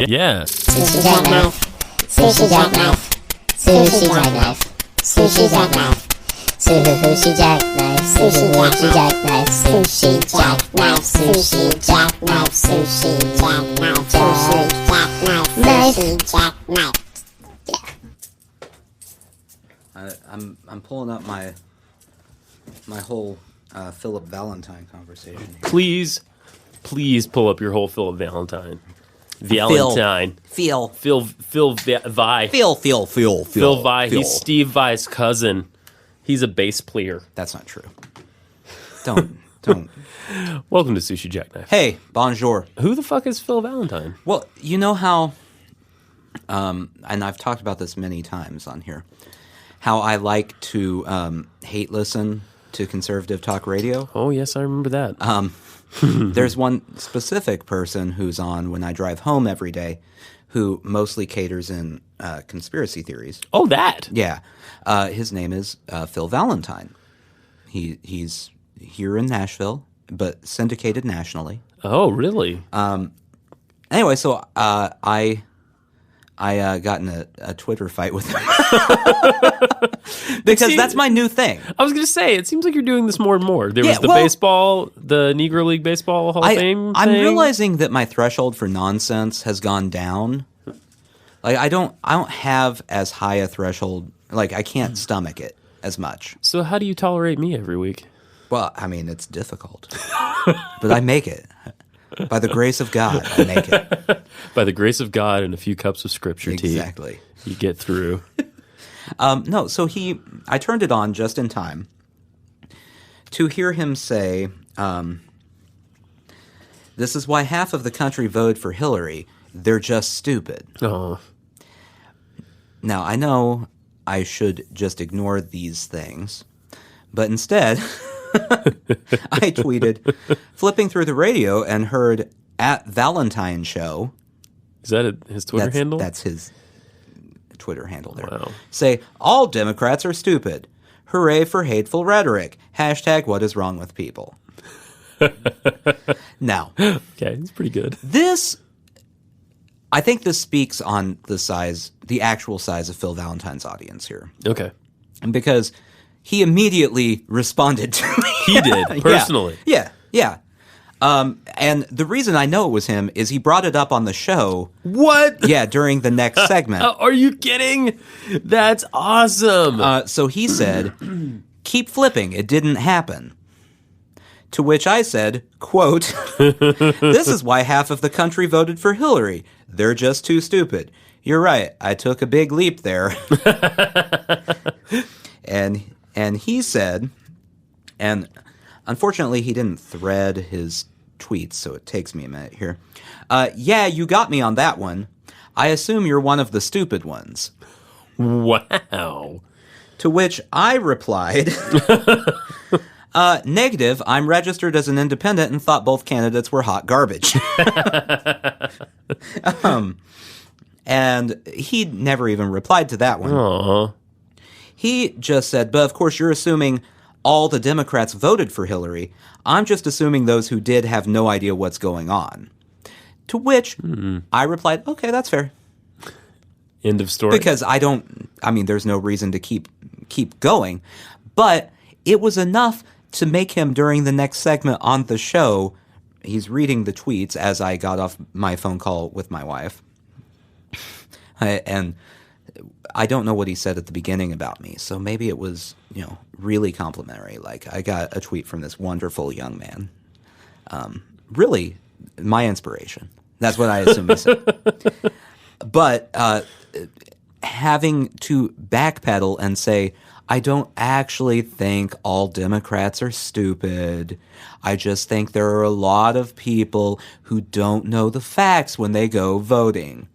Yeah. Sushi jackknife. Sushi jackknife. Sushi jackknife. Sushi jackknife. Sushi jackknife. Sushi jackknife. Sushi jackknife. Sushi jackknife. Sushi jackknife. Sushi jackknife. Sushi jackknife. Yeah. I'm pulling up my whole Philip Valentine conversation here. Please pull up your whole Philip Valentine. Valentine. Phil Vi. Phil Vi. He's Steve Vai's cousin. He's a bass player. That's not true. Don't. Welcome to Sushi Jackknife. Hey, bonjour. Who the fuck is Phil Valentine? Well, you know how, and I've talked about this many times on here, how I like to hate listen to conservative talk radio. Oh, yes, I remember that. There's one specific person who's on when I drive home every day who mostly caters in conspiracy theories. Oh, that? Yeah. His name is Phil Valentine. He's here in Nashville, but syndicated nationally. Oh, really? Anyway, so I got in a Twitter fight with him. Because that's my new thing. I was going to say, it seems like you're doing this more and more. There was the Negro League Baseball Hall of Fame I'm thing. realizing that my threshold for nonsense has gone down. Like I don't have as high a threshold. Like I can't stomach it as much. So how do you tolerate me every week? Well, I mean, it's difficult. But I make it. By the grace of God, I make it. By the grace of God and a few cups of scripture tea. Exactly. You get through. No, so I turned it on just in time to hear him say, this is why half of the country voted for Hillary. They're just stupid. Oh. Now, I know I should just ignore these things, but instead, I tweeted, flipping through the radio and heard at Valentine Show. Is that his Twitter handle? That's his Twitter handle there. Wow. Say, all Democrats are stupid. Hooray for hateful rhetoric. Hashtag what is wrong with people. Now. Okay, it's pretty good. I think this speaks on the actual size of Phil Valentine's audience here. Okay. Because he immediately responded to me. He did, personally. Yeah. And the reason I know it was him is he brought it up on the show. What? Yeah, during the next segment. Are you kidding? That's awesome. So he said, keep flipping, it didn't happen. To which I said, quote, this is why half of the country voted for Hillary. They're just too stupid. You're right, I took a big leap there. And he said, and unfortunately he didn't thread his tweets, so it takes me a minute here. Yeah, you got me on that one. I assume you're one of the stupid ones. Wow. To which I replied, negative, I'm registered as an independent and thought both candidates were hot garbage. And he never even replied to that one. Aww. He just said, but of course you're assuming all the Democrats voted for Hillary. I'm just assuming those who did have no idea what's going on. To which I replied, okay, that's fair. End of story. Because there's no reason to keep going. But it was enough to make him, during the next segment on the show, he's reading the tweets as I got off my phone call with my wife. And I don't know what he said at the beginning about me, so maybe it was, really complimentary. Like, I got a tweet from this wonderful young man. Really, my inspiration. That's what I assume he said. But having to backpedal and say, I don't actually think all Democrats are stupid. I just think there are a lot of people who don't know the facts when they go voting.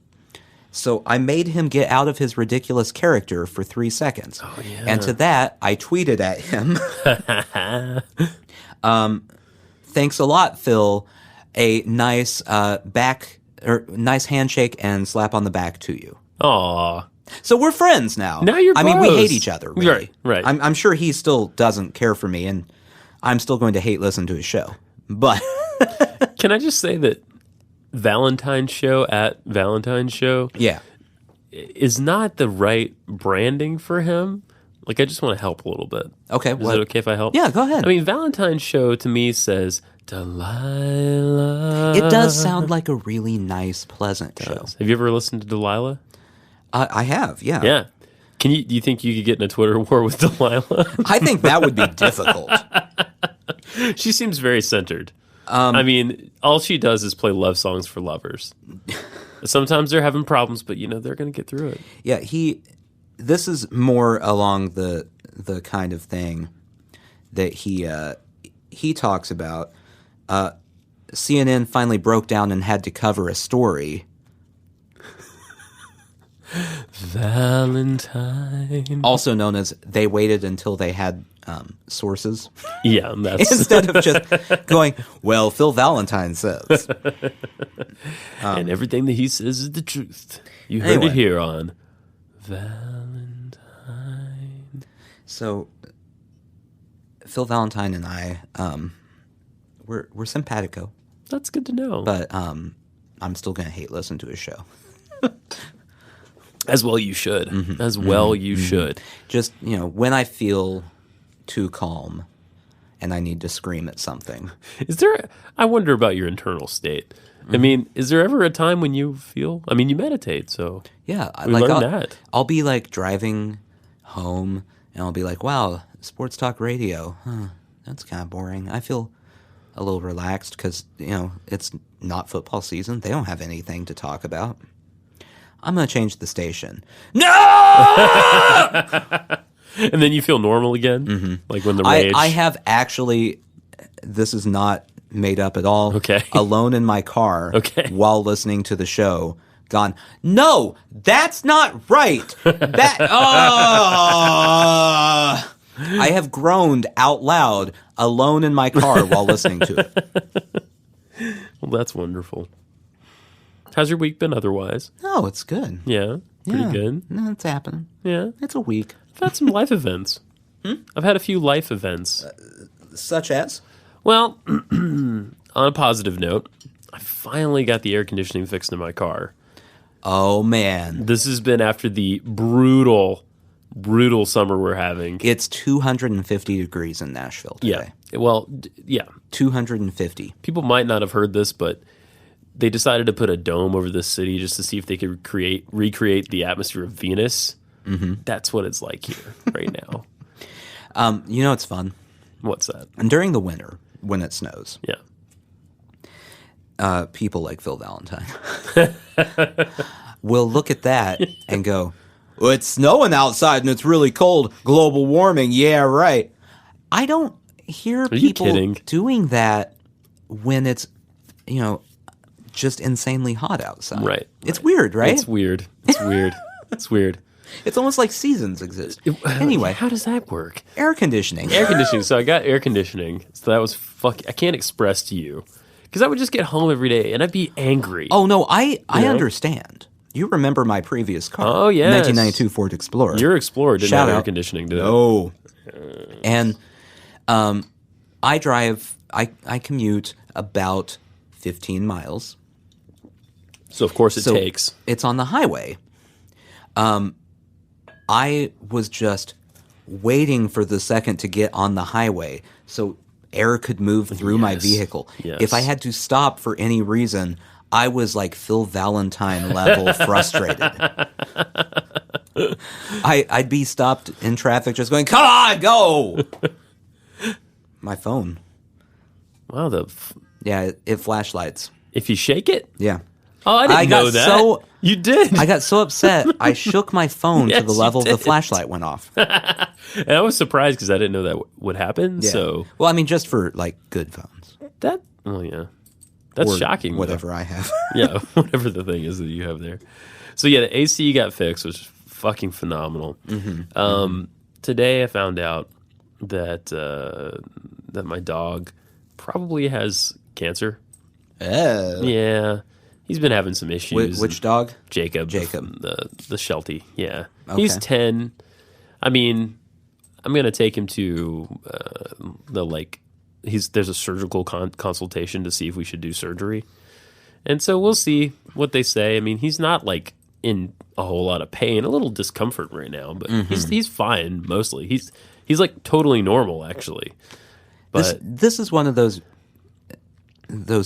So I made him get out of his ridiculous character for 3 seconds. Oh, yeah. And to that, I tweeted at him, thanks a lot, Phil. A nice nice handshake and slap on the back to you. Aw. So we're friends now. Now you're I mean, we close. hate each other, really. Right. I'm sure he still doesn't care for me, and I'm still going to hate listen to his show. But Can I just say that Valentine show at Valentine show Yeah. is not the right branding for him. Like, I just want to help a little bit. Okay. Is it okay if I help? Yeah, go ahead. I mean, Valentine show to me says Delilah. It does sound like a really nice, pleasant show. Have you ever listened to Delilah? I have, yeah. Yeah. Do you think you could get in a Twitter war with Delilah? I think that would be difficult. She seems very centered. I mean, all she does is play love songs for lovers. Sometimes they're having problems, but they're going to get through it. Yeah, this is more along the kind of thing that he talks about. CNN finally broke down and had to cover a story. Valentine. Also known as they waited until they had sources. Yeah, that's... Instead of just going, well, Phil Valentine says. And everything that he says is the truth. You heard it here on Valentine. So, Phil Valentine and I, we're simpatico. That's good to know. But I'm still going to hate listen to his show. As well you should. Mm-hmm. As well you should. Just, when I feel too calm and I need to scream at something. I wonder about your internal state. I mean, is there ever a time when you feel, you meditate, so yeah, we learned that. I'll be like driving home and I'll be like, wow, sports talk radio. That's kind of boring. I feel a little relaxed because, it's not football season. They don't have anything to talk about. I'm going to change the station. No! And then you feel normal again? Mm-hmm. Like when the rage... I have actually, this is not made up at all, alone in my car while listening to the show, gone, no, that's not right. I have groaned out loud alone in my car while listening to it. Well, that's wonderful. How's your week been otherwise? Oh, it's good. Yeah? Pretty good? No, it's happening. Yeah? It's a week. I've had some life events. I've had a few life events. Such as? Well, on a positive note, I finally got the air conditioning fixed in my car. Oh, man. This has been after the brutal summer we're having. It's 250 degrees in Nashville today. Yeah. Well, yeah. 250. People might not have heard this, but they decided to put a dome over the city just to see if they could recreate the atmosphere of Venus. Mm-hmm. That's what it's like here right now. It's fun. What's that? And during the winter, when it snows. Yeah. People like Phil Valentine will look at that and go, well, it's snowing outside and it's really cold. Global warming. Yeah, right. I don't hear people doing that when it's, just insanely hot outside. Right. It's weird, right? It's weird. It's weird. It's almost like seasons exist. Anyway. How does that work? Air conditioning. So I got air conditioning. So that was I can't express to you. Because I would just get home every day and I'd be angry. Oh, no, I understand. You remember my previous car. Oh, yes. 1992 Ford Explorer. Your Explorer didn't have air conditioning, did it? No. And I commute about 15 miles. So, of course, it takes. It's on the highway. I was just waiting for the second to get on the highway so air could move through my vehicle. Yes. If I had to stop for any reason, I was like Phil Valentine level frustrated. I'd be stopped in traffic just going, come on, go! My phone. Wow, it flashlights. If you shake it? Yeah. Oh, I didn't know that. You did. I got so upset, I shook my phone to the level the flashlight went off. And I was surprised because I didn't know that would happen. Yeah. So, well, just for like good phones. Yeah. That's shocking. Whatever I have. Yeah, whatever the thing is that you have there. So yeah, the AC got fixed, which was fucking phenomenal. Mm-hmm. Today I found out that that my dog probably has cancer. Oh. Yeah. He's been having some issues. Which dog? Jacob. The Sheltie. Yeah. Okay. He's 10. I'm going to take him to there's a surgical consultation to see if we should do surgery. And so we'll see what they say. I mean, he's not like in a whole lot of pain, a little discomfort right now, but he's fine mostly. He's like totally normal actually. But this is one of those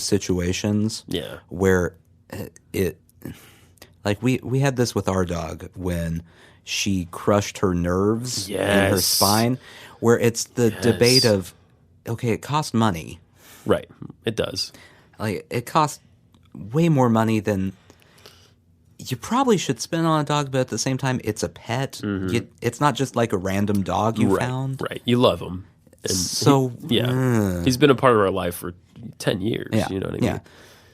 situations where it like we had this with our dog when she crushed her nerves in her spine, where it's the debate of, okay, it costs money. Right. It does. Like, it costs way more money than you probably should spend on a dog, but at the same time, it's a pet. It's not just like a random dog you found. Right. You love him. And so, he's been a part of our life for 10 years. Yeah, you know what I mean? Yeah.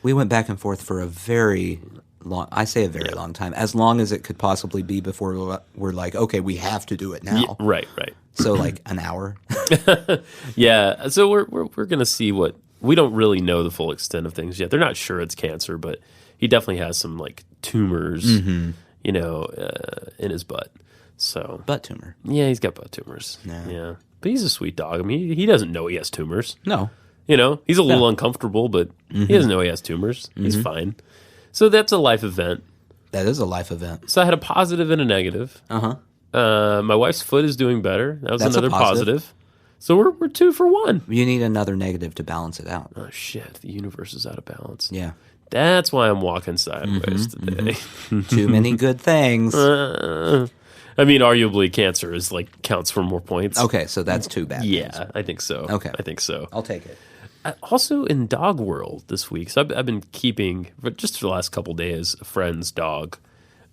We went back and forth for a very long, I say a very long time, as long as it could possibly be before we're like, okay, we have to do it now. Yeah, right. So like an hour. Yeah. So we're going to see what, we don't really know the full extent of things yet. They're not sure it's cancer, but he definitely has some like tumors, in his butt. So butt tumor. Yeah, he's got butt tumors. Yeah. But he's a sweet dog. I mean, he doesn't know he has tumors. No. You know, he's a little uncomfortable, but he doesn't know he has tumors. He's fine. So that's a life event. That is a life event. So I had a positive and a negative. My wife's foot is doing better. That was That's another a positive. positive. So we're 2 for 1. You need another negative to balance it out. Oh, shit. The universe is out of balance. Yeah. That's why I'm walking sideways today. Too many good things. I mean, arguably, cancer is like counts for more points. Okay, so that's 2 bad things. Yeah, I think so. Okay. I think so. I'll take it. Also in dog world this week, so I've been keeping, just for the last couple days, a friend's dog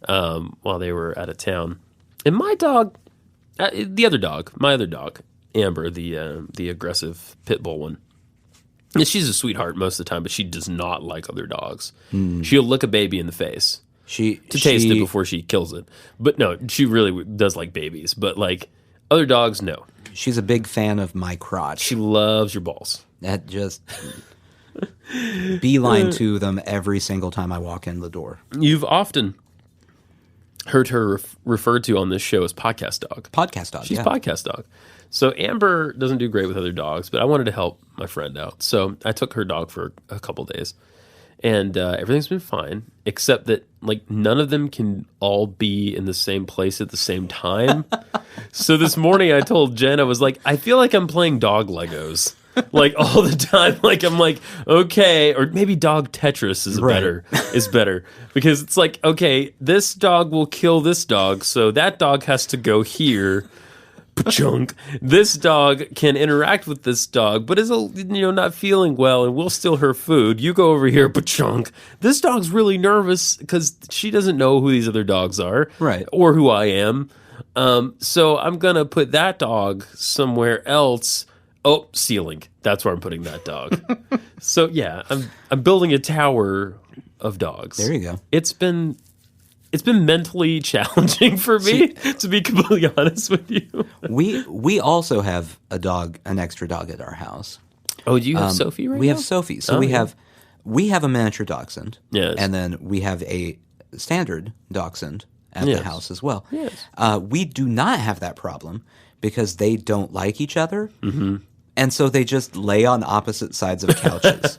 while they were out of town. And my dog, my other dog, Amber, the aggressive pit bull one, and she's a sweetheart most of the time, but she does not like other dogs. She'll look a baby in the face to taste it before she kills it. But no, she really does like babies. But like other dogs, no. She's a big fan of my crotch. She loves your balls. That just beeline to them every single time I walk in the door. You've often heard her referred to on this show as podcast dog. Podcast dog, She's podcast dog. So Amber doesn't do great with other dogs, but I wanted to help my friend out. So I took her dog for a couple days. And everything's been fine, except that like none of them can all be in the same place at the same time. So this morning I told Jen, I was like, I feel like I'm playing dog Legos. Like all the time. Like I'm like, okay, or maybe dog Tetris is better. Because it's like, okay, this dog will kill this dog, so that dog has to go here. Chunk. This dog can interact with this dog, but is not feeling well and will steal her food. You go over here, chunk. This dog's really nervous because she doesn't know who these other dogs are, right? Or who I am. So I'm gonna put that dog somewhere else. Oh, ceiling. That's where I'm putting that dog. So yeah, I'm building a tower of dogs. There you go. It's been mentally challenging for me, to be completely honest with you. We also have an extra dog at our house. Oh, do you have Sophie right now? We have Sophie. So we have a miniature dachshund. Yes. And then we have a standard dachshund at the house as well. Yes. We do not have that problem because they don't like each other. Mm-hmm. And so they just lay on opposite sides of couches.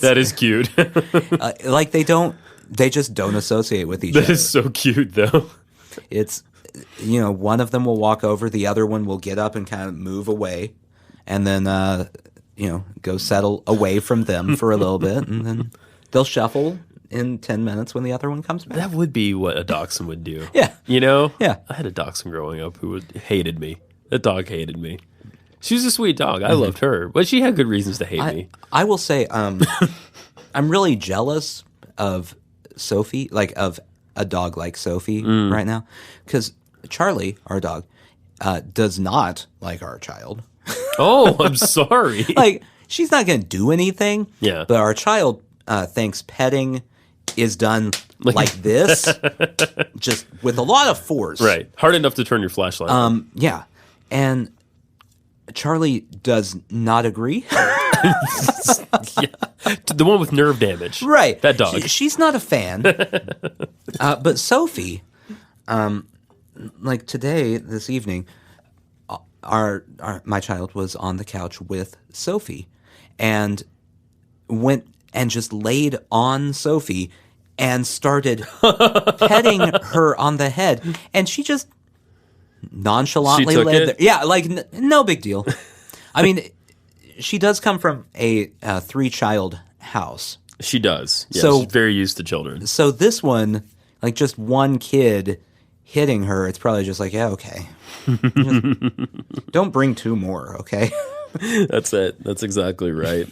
That is cute. Like they just don't associate with each other. That is so cute, though. It's, one of them will walk over, the other one will get up and kind of move away, and then, go settle away from them for a little bit, and then they'll shuffle in 10 minutes when the other one comes back. That would be what a dachshund would do. Yeah. Yeah. I had a dachshund growing up who hated me. That dog hated me. She was a sweet dog. I loved her, but she had good reasons to hate me. I will say, I'm really jealous of Sophie, like of a dog like Sophie right now, because Charlie, our dog, does not like our child. Oh, I'm sorry. Like, she's not going to do anything. Yeah. But our child thinks petting is done like this, just with a lot of force. Right. Hard enough to turn your flashlight on. Yeah. And Charlie does not agree. Yeah. The one with nerve damage. Right. That dog. She's not a fan. But Sophie, like today, this evening, my child was on the couch with Sophie and went and just laid on Sophie and started petting her on the head. And she just nonchalantly She took laid it? there. Yeah, like no big deal. I mean, she does come from a 3-child house. She does. Yeah, So- she's very used to children. So this one, like just one kid hitting her, it's probably just like, yeah, okay. Just don't bring 2 more, okay? That's it. That's exactly right.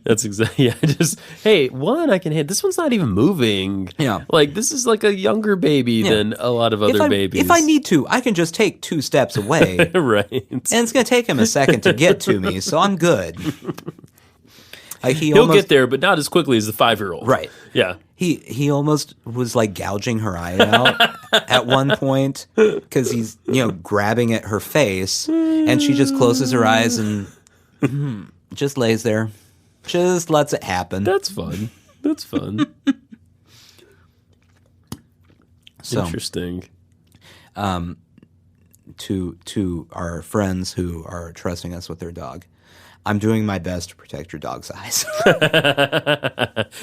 That's exactly. Yeah, just hey, one I can hit. This one's not even moving. Yeah. like this is like a younger baby than a lot of other babies. If I need to, I can just take 2 steps away. right. And it's going to take him a second to get to me, so I'm good. Like He'll get there, but not as quickly as the 5-year-old. Right. Yeah. He almost was like gouging her eye out at one point because he's grabbing at her face, and she just closes her eyes and just lays there, just lets it happen. That's fun. That's fun. So, Interesting. to our friends who are trusting us with their dog, I'm doing my best to protect your dog's eyes.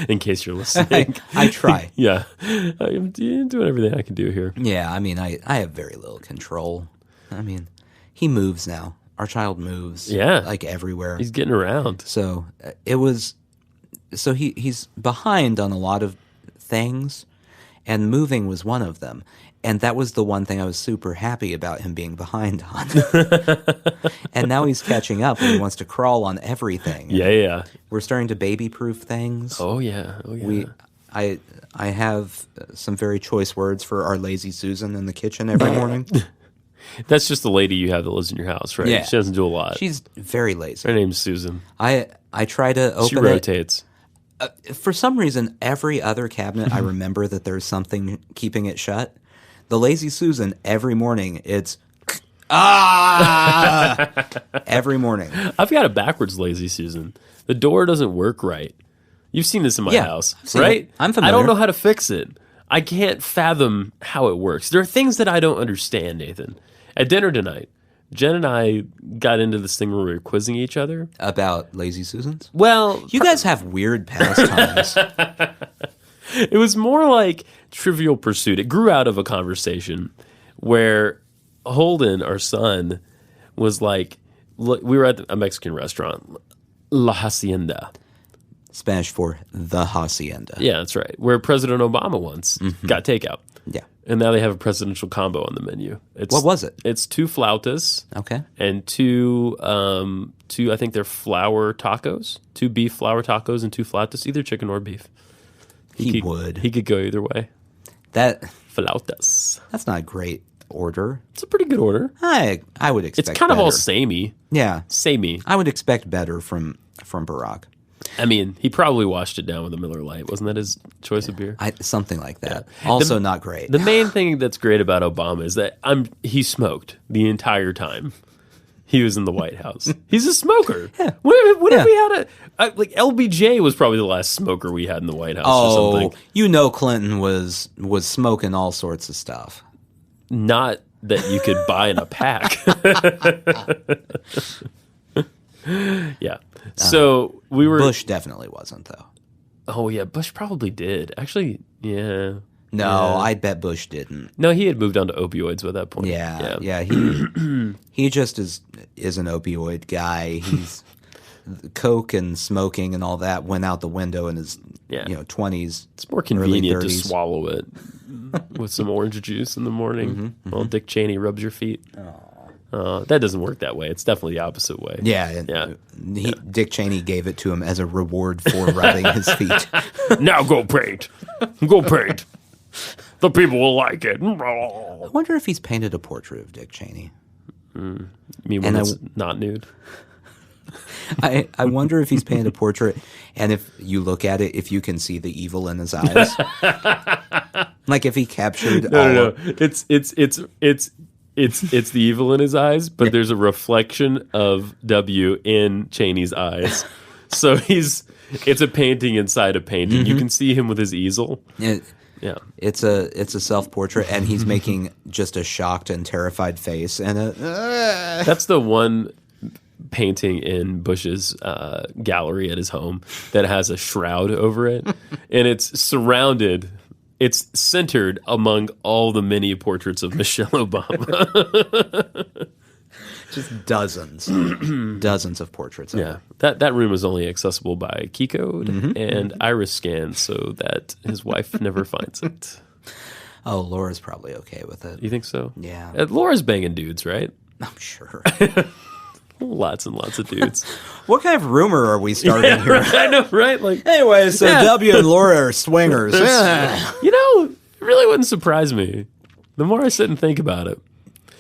In case you're listening. I try. Yeah. I'm doing everything I can do here. Yeah, I mean, I have very little control. I mean, he moves now. Our child moves. Yeah. Like everywhere. He's getting around. So it was. So he's behind on a lot of things, and moving was one of them. And that was the one thing I was super happy about him being behind on. And now he's catching up and he wants to crawl on everything. Yeah. We're starting to baby-proof things. Oh, yeah. Oh, yeah. I have some very choice words for our lazy Susan in the kitchen every morning. That's just the lady you have that lives in your house, right? Yeah. She doesn't do a lot. She's very lazy. Her name's Susan. I try to open She it. rotates. For some reason, every other cabinet, I remember that there's something keeping it shut. The lazy Susan, every morning, it's every morning. I've got a backwards lazy Susan. The door doesn't work right. You've seen this in my Yeah, house, I've seen right? it. I'm I familiar. don't know how to fix it. I can't fathom how it works. There are things that I don't understand, Nathan. At dinner tonight, Jen and I got into this thing where we were quizzing each other. About lazy Susans? Well, You guys have weird pastimes. it was more like Trivial Pursuit. It grew out of a conversation where Holden, our son, was like, look, we were at a Mexican restaurant, La Hacienda. Spanish for the hacienda. Yeah, that's right. Where President Obama once got takeout. Yeah. And now they have a presidential combo on the menu. What was it? It's 2 flautas Okay. and two I think they're flour tacos, 2 beef flour tacos and 2 flautas, either chicken or beef. He would. He could go either way. That's Flautas. not a great order. It's a pretty good order. I would expect It's kind of all better. samey. Yeah. Samey. I would expect better from Barack. I mean, he probably washed it down with a Miller Lite. Wasn't that his choice of beer? Something like that. Also not great. The main thing that's great about Obama is that he smoked the entire time he was in the White House. He's a smoker. Yeah. What if we had like LBJ was probably the last smoker we had in the White House or something. Clinton was smoking all sorts of stuff. Not that you could buy in a pack. Yeah. So we were. Bush definitely wasn't, though. Oh yeah, Bush probably did. Actually, yeah. No, I bet Bush didn't. No, he had moved on to opioids by that point. Yeah. He just is an opioid guy. He's coke and smoking and all that went out the window in his 20s. It's more convenient to 30s. swallow it with some orange juice in the morning while Dick Cheney rubs your feet. That doesn't work that way. It's definitely the opposite way. Yeah. Dick Cheney gave it to him as a reward for rubbing his feet. Now go paint. Go paint. The people will like it. I wonder if he's painted a portrait of Dick Cheney. You mean when it's not nude? I wonder if he's painted a portrait, and if you look at it, if you can see the evil in his eyes. Like if he captured No. It's the evil in his eyes, but there's a reflection of W in Cheney's eyes. So it's a painting inside a painting. You can see him with his easel. Yeah. It's a self-portrait, and he's making just a shocked and terrified face, and That's the one painting in Bush's gallery at his home that has a shroud over it, and it's centered among all the many portraits of Michelle Obama. Just dozens of portraits. Of her. That room is only accessible by key code and iris scan, so that his wife never finds it. Oh, Laura's probably okay with it. You think so? Yeah. Laura's banging dudes, right? I'm sure. Lots and lots of dudes. What kind of rumor are we starting here? I know, right? Like, anyway, so W and Laura are swingers. You know, it really wouldn't surprise me. The more I sit and think about it.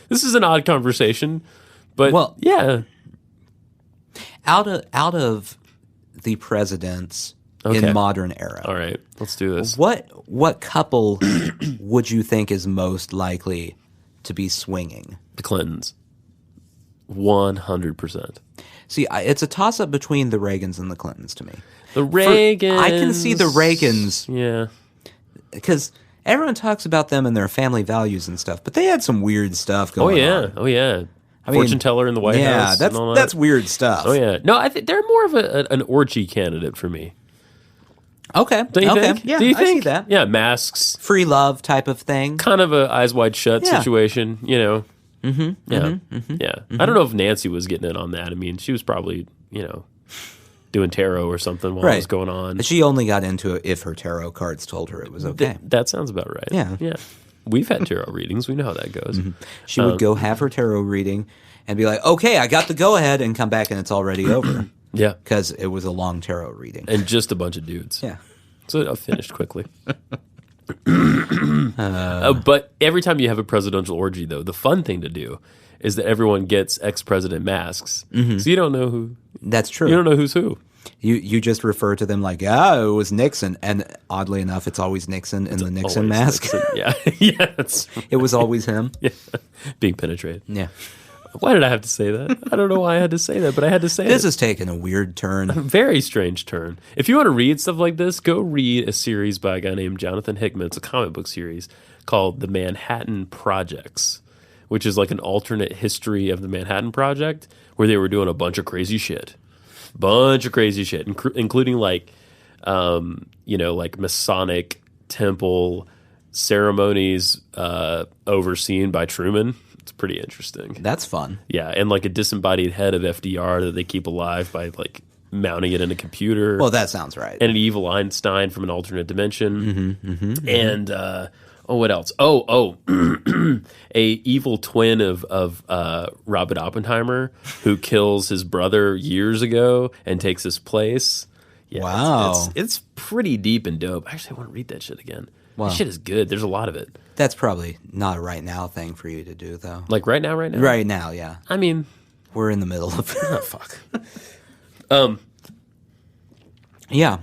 This is an odd conversation, but yeah. Out of the presidents in modern era. All right, let's do this. What couple would you think is most likely to be swinging? The Clintons. 100%. See, it's a toss-up between the Reagans and the Clintons to me. The Reagans. I can see the Reagans. Yeah. Because everyone talks about them and their family values and stuff, but they had some weird stuff going on. Oh, yeah. Fortune teller in the White House. Yeah, that's weird stuff. Oh, yeah. No, I think they're more of an orgy candidate for me. Okay. Don't you think? Yeah, do you I think? see that. Yeah, masks. Free love type of thing. Kind of a eyes wide shut situation, you know. Mm-hmm. Yeah. Mm-hmm. I don't know if Nancy was getting in on that. I mean, she was probably, doing tarot or something while it was going on. She only got into it if her tarot cards told her it was okay. That sounds about right. Yeah. Yeah. We've had tarot readings. We know how that goes. Mm-hmm. She would go have her tarot reading and be like, okay, I got the go-ahead, and come back and it's already over. Yeah. Because it was a long tarot reading. And just a bunch of dudes. Yeah. So it finished quickly. But every time you have a presidential orgy, though, the fun thing to do is that everyone gets ex-president masks. Mm-hmm. So you don't know who. That's true. You don't know who's who. You just refer to them like, it was Nixon. And oddly enough, it's always Nixon in the Nixon mask. Nixon. Yeah. Yes. It was always him. Yeah. Being penetrated. Yeah. Why did I have to say that? I don't know why I had to say that, but I had to say it. This has taken a weird turn. A very strange turn. If you want to read stuff like this, go read a series by a guy named Jonathan Hickman. It's a comic book series called The Manhattan Projects, which is like an alternate history of the Manhattan Project where they were doing a bunch of crazy shit. Including like, like Masonic temple ceremonies overseen by Truman. It's pretty interesting. That's fun. Yeah, and like a disembodied head of FDR that they keep alive by like mounting it in a computer. Well, that sounds right. And an evil Einstein from an alternate dimension. And what else? A evil twin of Robert Oppenheimer who kills his brother years ago and takes his place. Yeah, wow, it's pretty deep and dope. Actually, I want to read that shit again. Wow. That shit is good. There's a lot of it. That's probably not a right now thing for you to do, though. Like right now? Right now, yeah. I mean, we're in the middle of it. Oh, fuck. Yeah.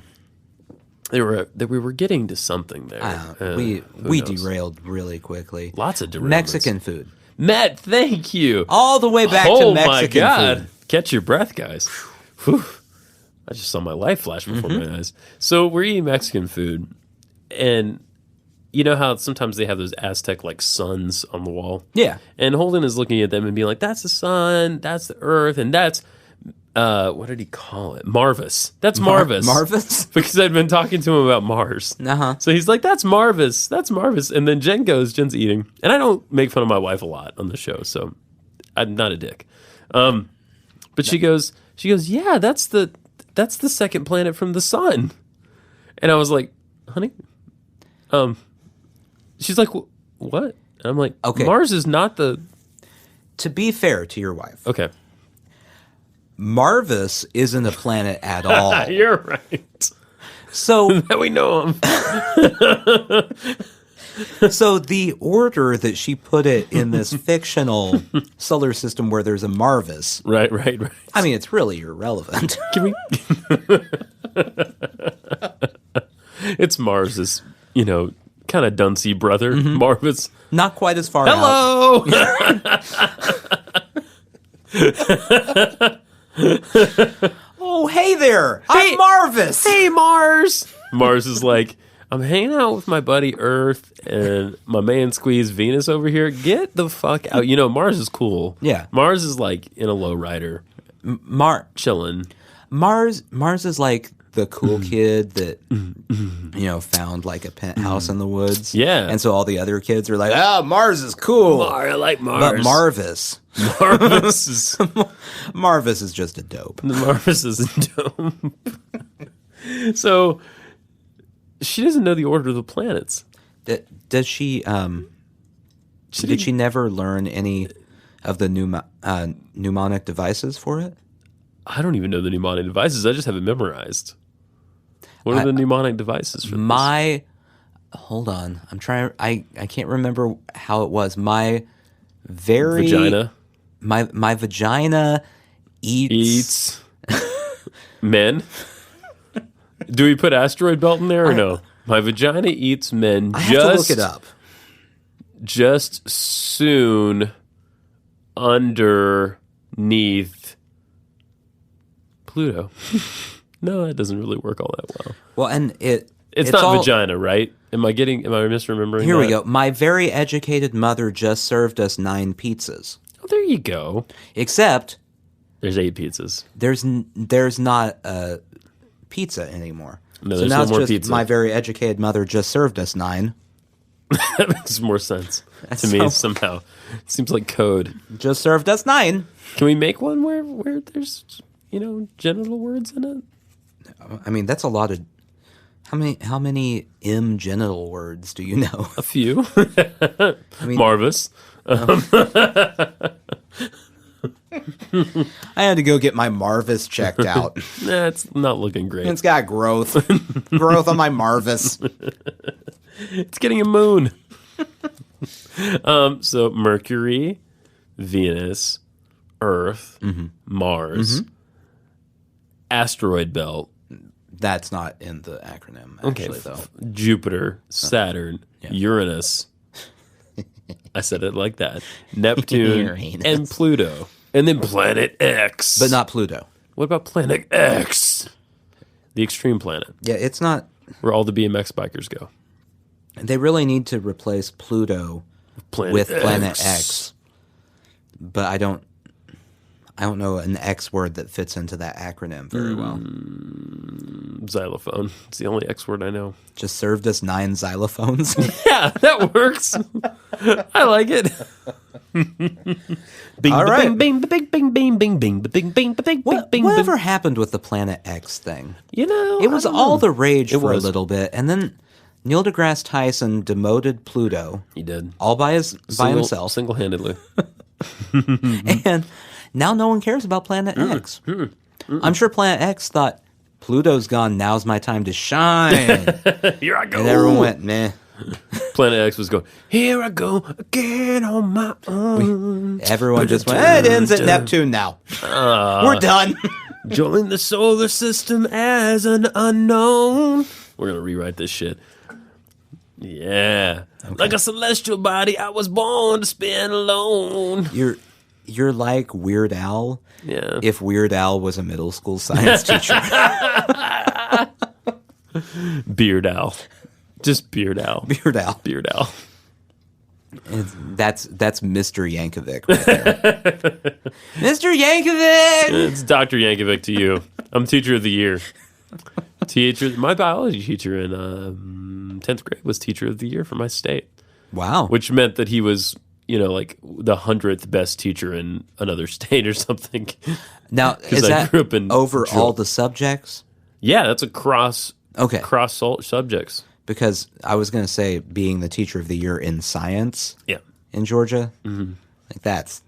We were getting to something there. We derailed really quickly. Lots of derailments. Mexican food. Matt, thank you. All the way back to Mexican my God. food. Catch your breath, guys. Whew. I just saw my life flash before my eyes. So we're eating Mexican food, and you know how sometimes they have those Aztec like suns on the wall? Yeah. And Holden is looking at them and being like, that's the sun, that's the earth, and that's what did he call it? Marvis. That's Marvis. Marvis? Because I'd been talking to him about Mars. Uh-huh. So he's like, that's Marvis. That's Marvis. And then Jen's eating. And I don't make fun of my wife a lot on the show, so I'm not a dick. But she goes, yeah, that's the second planet from the sun. And I was like, honey? She's like, what? And I'm like, okay. Mars is not the... To be fair to your wife. Okay. Marvis isn't a planet at all. You're right. So... that we know him. So the order that she put it in this fictional solar system where there's a Marvis... Right. I mean, it's really irrelevant. Can we... It's Mars's, kind of duncy brother, Marvis. Not quite as far out. Oh, hey there. I'm Marvis. Hey, Mars. Mars is like, I'm hanging out with my buddy Earth and my man Squeeze Venus over here. Get the fuck out. Mars is cool. Yeah. Mars is like in a lowrider. chilling. Mars is like the cool kid that found like a penthouse in the woods. Yeah. And so all the other kids are like, Mars is cool. I like Mars. But Marvis Marvis is Marvis is just a dope. Marvis is dope. So she doesn't know the order of the planets. Does she did she never learn any of the mnemonic devices for it? I don't even know the mnemonic devices. I just have it memorized. What are the mnemonic devices for this? Hold on. I'm trying. I can't remember how it was. My vagina. My vagina eats men. Do we put asteroid belt in there or no? My vagina eats men. I have to look it up. Just soon underneath Pluto. No, that doesn't really work all that well. Well, and it's not vagina, right? Am I misremembering? Here we go. My very educated mother just served us 9 pizzas. Oh, there you go. Except there's 8 pizzas. There's not a pizza anymore. No, so now no more just pizza. My very educated mother just served us 9. That makes more sense to me somehow. It seems like code. Just served us 9. Can we make one where there's genital words in it? I mean, that's a lot of. How many M genital words do you know? A few. mean, Marvis. I had to go get my Marvis checked out. Nah, it's not looking great. It's got growth. Growth on my Marvis. It's getting a moon. So Mercury, Venus, Earth, Mars, asteroid belt. That's not in the acronym, actually, though. Jupiter, Saturn, Uranus. I said it like that. Neptune and Pluto. And then Planet X. But not Pluto. What about Planet X? The extreme planet. Yeah, it's not. Where all the BMX bikers go. They really need to replace Pluto with Planet X. But I don't know an X word that fits into that acronym very well. Xylophone. It's the only X word I know. Just served us 9 xylophones. Yeah, that works. I like it. Bing, all right. Bing, bing, bing, bing, bing, bing, bing, bing, bing, bing. Whatever happened with the Planet X thing? It was all the rage for a little bit, and then Neil deGrasse Tyson demoted Pluto. He did. All by himself. Single-handedly. And now no one cares about Planet X. I'm sure Planet X thought, Pluto's gone, now's my time to shine. Here I go. And everyone went, meh. Planet X was going, here I go again on my own. Everyone just went, it ends at Neptune now. We're done. Join the solar system as an unknown. We're going to rewrite this shit. Yeah. Okay. Like a celestial body, I was born to spin alone. You're like Weird Al. Yeah. If Weird Al was a middle school science teacher. Beard Al. Just Beard Al. Beard Al. Beard Al. That's Mr. Yankovic right there. Mr. Yankovic! It's Dr. Yankovic to you. I'm teacher of the year. My biology teacher in 10th grade was teacher of the year for my state. Wow. Which meant that he was, like the 100th best teacher in another state or something. Now, is that grew up in over all the subjects? Yeah, that's a cross subjects. Because I was going to say, being the teacher of the year in science in Georgia, like that's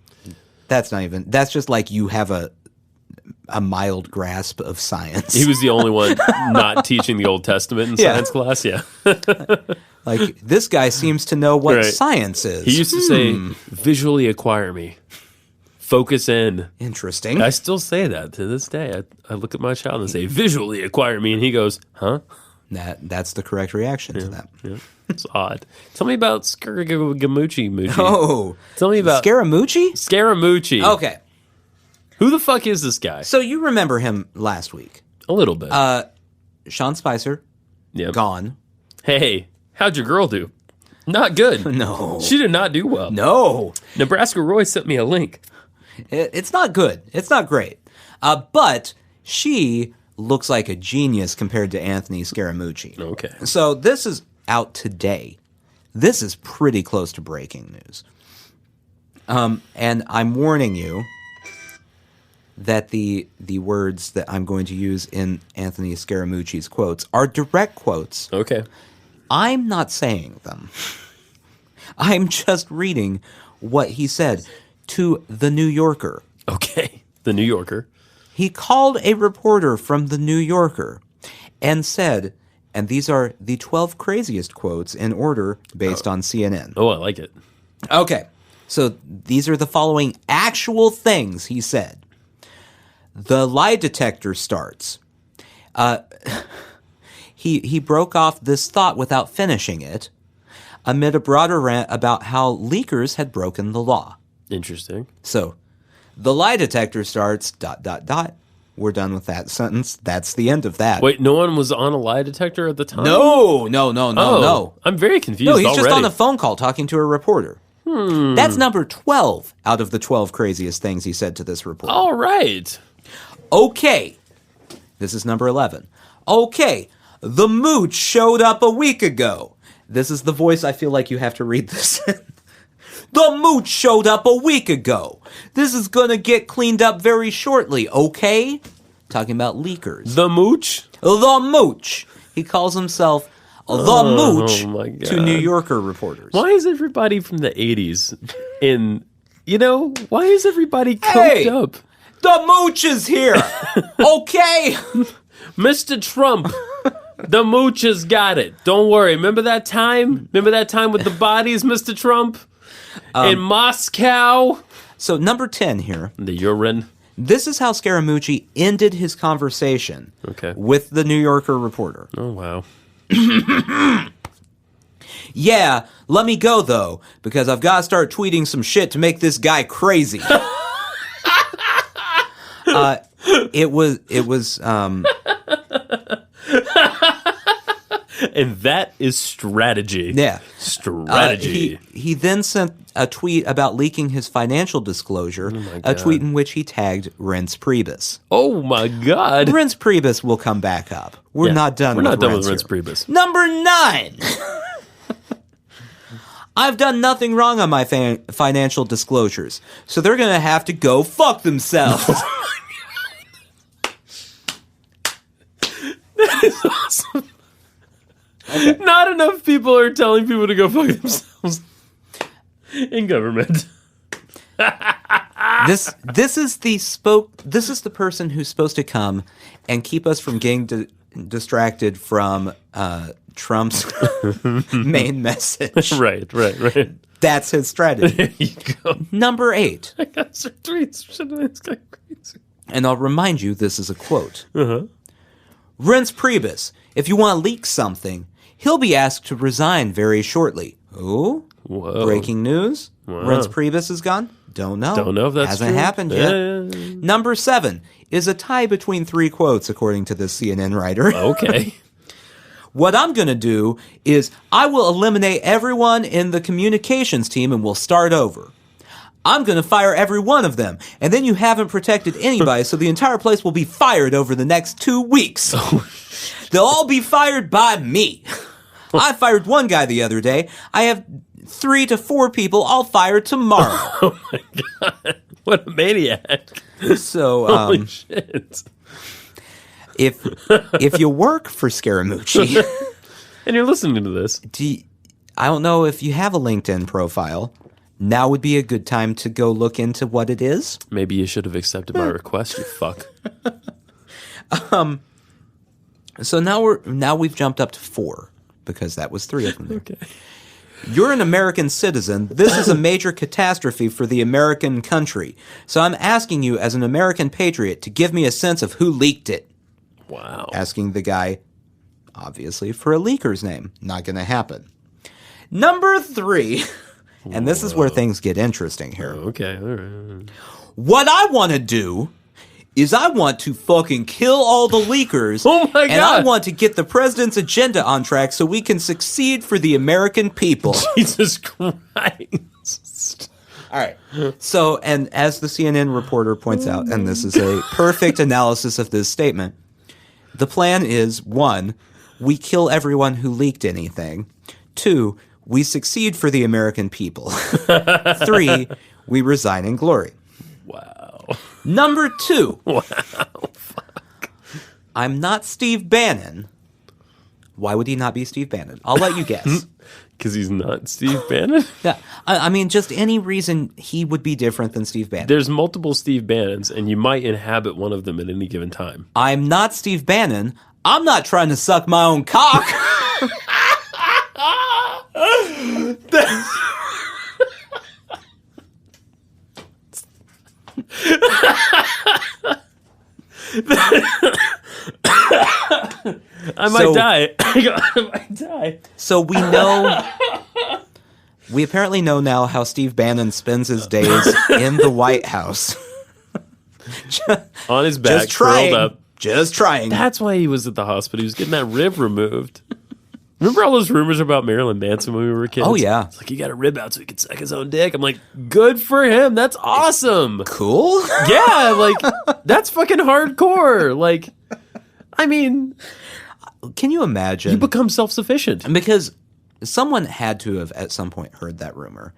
not even, that's just like you have a mild grasp of science. He was the only one not teaching the Old Testament in science class, Like, this guy seems to know what science is. He used to say, visually acquire me. Focus in. Interesting. I still say that to this day. I look at my child and say, visually acquire me. And he goes, huh? That's the correct reaction to that. Yeah. It's odd. Tell me about Scaramucci. Oh. Tell me about Scaramucci? Scaramucci. Okay. Who the fuck is this guy? So you remember him last week. A little bit. Sean Spicer. Yep. Gone. Hey, how'd your girl do? Not good. No. She did not do well. No. Nebraska Roy sent me a link. It's not good. It's not great. But she looks like a genius compared to Anthony Scaramucci. Okay. So this is out today. This is pretty close to breaking news. And I'm warning you that the words that I'm going to use in Anthony Scaramucci's quotes are direct quotes. Okay. I'm not saying them. I'm just reading what he said to The New Yorker. Okay. The New Yorker. He called a reporter from The New Yorker and said, and these are the 12 craziest quotes in order based on CNN. Oh, I like it. Okay, so these are the following actual things he said. The lie detector starts. He broke off this thought without finishing it amid a broader rant about how leakers had broken the law. Interesting. So, the lie detector starts, ... We're done with that sentence. That's the end of that. Wait, no one was on a lie detector at the time? No. I'm very confused No, he's already. just on a phone call talking to a reporter. That's number 12 out of the 12 craziest things he said to this reporter. All right. Okay. This is number 11. Okay. The Mooch showed up a week ago. This is the voice I feel like you have to read this in. The Mooch showed up a week ago. This is going to get cleaned up very shortly, okay? Talking about leakers. The Mooch? The Mooch. He calls himself the Mooch my God. to New Yorker reporters. Why is everybody from the 80s in, why is everybody coked Hey! up? The Mooch is here, okay? Mr. Trump, the Mooch has got it. Don't worry. Remember that time? Remember that time with the bodies, Mr. Trump? In Moscow? So number 10 here. The urine. This is how Scaramucci ended his conversation with the New Yorker reporter. Oh, wow. Yeah, let me go, though, because I've got to start tweeting some shit to make this guy crazy. It was. And that is strategy. Yeah. Strategy. He then sent a tweet about leaking his financial disclosure, a tweet in which he tagged Reince Priebus. Oh, my God. Reince Priebus will come back up. We're not done with Reince here. Priebus. Number 9. I've done nothing wrong on my financial disclosures, so they're going to have to go fuck themselves. That is awesome. Okay. Not enough people are telling people to go fuck themselves in government. This is the person who's supposed to come and keep us from getting distracted from Trump's main message. Right. That's his strategy. There you go. Number 8. I got some tweets. This guy crazy. And I'll remind you, this is a quote. Uh-huh. Reince Priebus, if you want to leak something, he'll be asked to resign very shortly. Oh? Whoa. Breaking news? Wow. Reince Priebus is gone? Don't know. Don't know if that's Hasn't true. happened yet. Number 7 is a tie between 3 quotes, according to this CNN writer. Okay. What I'm going to do is I will eliminate everyone in the communications team and we'll start over. I'm going to fire every one of them, and then you haven't protected anybody, so the entire place will be fired over the next 2 weeks. They'll all be fired by me. I fired one guy the other day. I have 3 to 4 people I'll fire tomorrow. Oh, my God. What a maniac. So, Holy shit. if you work for Scaramucci, and you're listening to this, I don't know if you have a LinkedIn profile. Now would be a good time to go look into what it is. maybe you should have accepted my request, you fuck. So now we've jumped up to 4 because that was 3 of them. There. Okay. You're an American citizen. This is a major catastrophe for the American country. So I'm asking you as an American patriot to give me a sense of who leaked it. Wow. Asking the guy, obviously, for a leaker's name. Not going to happen. Number 3, and this is where things get interesting here. Okay. All right. What I want to do is I want to fucking kill all the leakers. Oh my God. And I want to get the president's agenda on track so we can succeed for the American people. Jesus Christ. All right. So, and as the CNN reporter points out, and this is a perfect analysis of this statement, the plan is, 1, we kill everyone who leaked anything. 2, we succeed for the American people. 3, we resign in glory. Wow. Number 2. Wow. Fuck. I'm not Steve Bannon. Why would he not be Steve Bannon? I'll let you guess. Because he's not Steve Bannon? Yeah, I mean, just any reason he would be different than Steve Bannon. There's multiple Steve Bannons, and you might inhabit one of them at any given time. I'm not Steve Bannon. I'm not trying to suck my own cock. I might die. I might die. So we apparently know now how Steve Bannon spends his days in the White House. On his back, Just trying. curled up. Just trying. That's why he was at the hospital. He was getting that rib removed. Remember all those rumors about Marilyn Manson when we were kids? Oh, yeah. It's like, he got a rib out so he could suck his own dick. I'm like, good for him. That's awesome. Cool. Yeah, like, that's fucking hardcore. Like, I mean, Can you imagine? you become self-sufficient. Because someone had to have at some point heard that rumor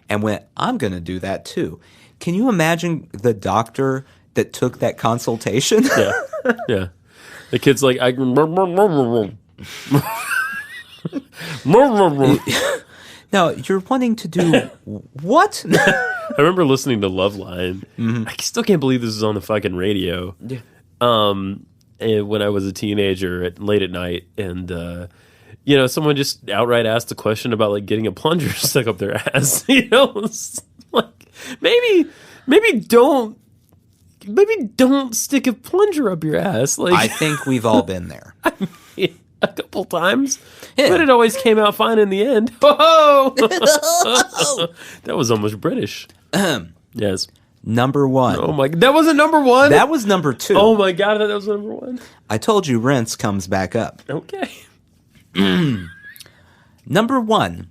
and went, I'm going to do that too. Can you imagine the doctor that took that consultation? Yeah. Yeah. The kid's like, I can... Now, you're wanting to do what? I remember listening to Loveline. I still can't believe this is on the fucking radio. Yeah. And when I was a teenager, late at night, and someone just outright asked a question about like getting a plunger stuck up their ass. It's like maybe don't stick a plunger up your ass. Like, I think we've all been there. a couple times, Yeah. but it always came out fine in the end. Oh, that was almost British. Yes. Number 1. Oh my! That wasn't number 1. That was number 2. Oh my god! I thought that was number 1. I told you Rinse comes back up. Okay. Number 1.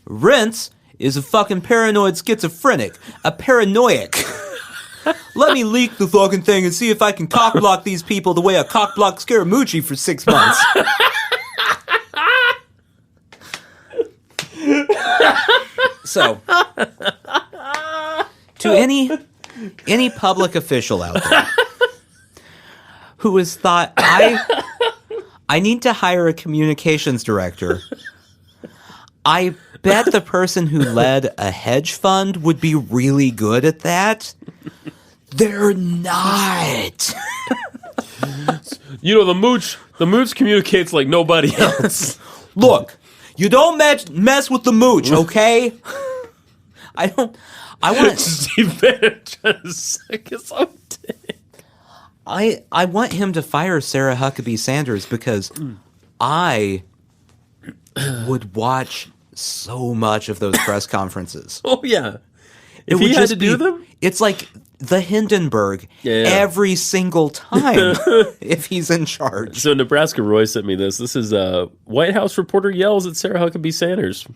Rinse is a fucking paranoid schizophrenic. A paranoiac. Let me leak the fucking thing and see if I can cockblock these people the way I cockblocked Scaramucci for 6 months. So, to any public official out there who has thought, I need to hire a communications director, I bet the person who led a hedge fund would be really good at that. They're not. The Mooch communicates like nobody else. Look, you don't mess with the Mooch, okay? I want Steve Bannon trying to suck his own dick. I want him to fire Sarah Huckabee Sanders because I would watch so much of those press conferences. Oh yeah, It if he would had just to do be- them. It's like the Hindenburg Yeah. every single time if he's in charge. So Nebraska Roy sent me this. This is White House reporter yells at Sarah Huckabee Sanders.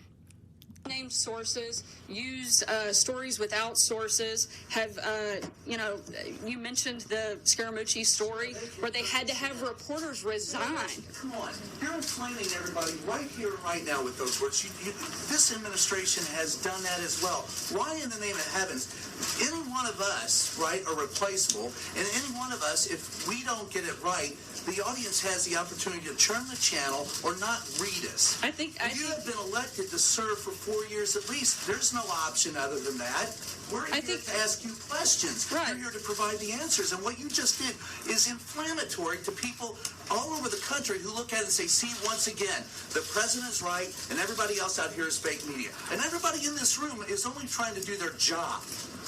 Named sources, use stories without sources, have, you mentioned the Scaramucci story where they had to have reporters resign. Come on, you're inflaming everybody right here, right now with those words. This administration has done that as well. Why in the name of heavens? Any one of us, right, are replaceable, and any one of us, if we don't get it right, the audience has the opportunity to turn the channel or not read us. I think You have been elected to serve for 4 years at least. There's no option other than that. We're here to ask you questions. Right. We're here to provide the answers. And what you just did is inflammatory to people all over the country who look at it and say, see, once again, the president's right and everybody else out here is fake media. And everybody in this room is only trying to do their job.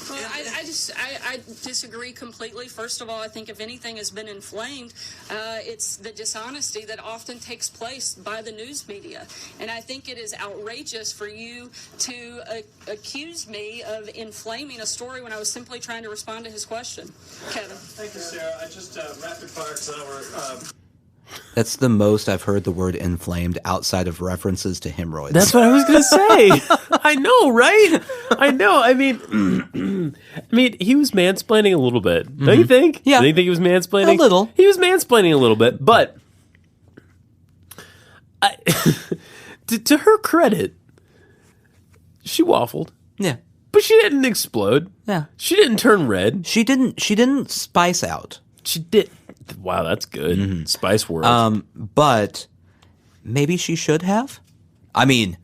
Well, I disagree completely. First of all, I think if anything has been inflamed, it's the dishonesty that often takes place by the news media. And I think it is outrageous for you to accuse me of inflaming a story when I was simply trying to respond to his question. Kevin. Thank you, Sarah. I just rapid fire because That's the most I've heard the word inflamed outside of references to hemorrhoids. That's what I was gonna say. I know, right? I know. I mean, he was mansplaining a little bit. Don't you think? Yeah. Don't you think he was mansplaining? A little. He was mansplaining a little bit, but to her credit, she waffled, Yeah. but she didn't explode. Yeah. She didn't turn red. She didn't spice out. She did. Wow, that's good. Spice World. But maybe she should have. I mean,